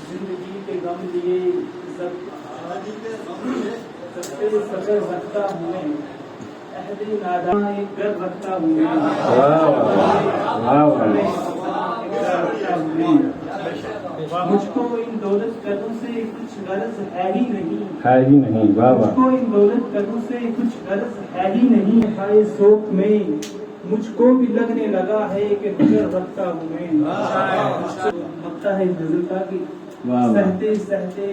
زندگی کے غم لیے سفر رکھتا ہوں میں، عہد ناداں ایک گر رکھتا ہوں میں، مجھ کو ان دولت قدوں سے کچھ غرض ہے ہی نہیں، مجھ کو ان دولت قدوں سے کچھ غرض ہے ہی نہیں، ہائے ذوق میں مجھ کو بھی لگنے لگا ہے کہ ہجر رکھتا ہوں میں۔ مقطع ہے اس غزل کا کہ سہتے سہتے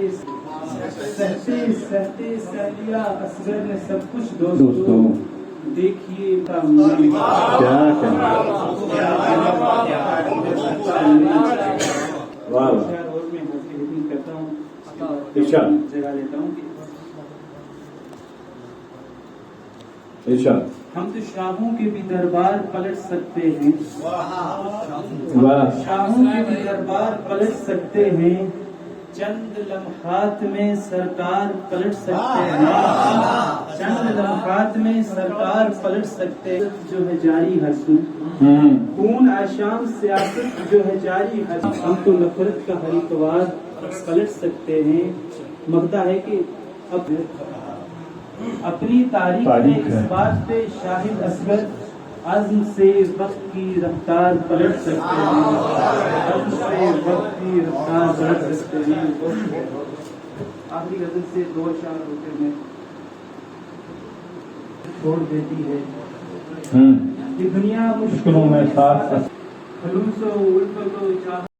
سہتے سہتے سہلیا اصغر نے سب کچھ دوستو دیکھیے کرتا ہوں، جگہ لیتا ہوں کہ ہم تو شاہوں کے بھی دربار پلٹ سکتے ہیں، شاہوں کے بھی دربار پلٹ سکتے ہیں، چند لمحات میں سرکار پلٹ سکتے ہیں، چند لمحات میں سرکار پلٹ سکتے ہیں، جو ہے جاری ہنسوں خون آشام سیاست جو ہے جاری ہنسوں، ہم تو نفرت کا ہریتوار پلٹ سکتے ہیں۔ مقطع ہے کہ اب اپنی تاریخ میں اس بات پہ شاہد اصغر عزم سے وقت کی رفتار پلٹ سکتے ہیں، عزم سے وقت کی رفتار پلٹ سکتے ہیں۔ آخری غزل سے دو اشعار ہوتے میں چھوڑ دیتی ہے کہ دنیا مشکلوں میں ساتھ خلوص و الفت و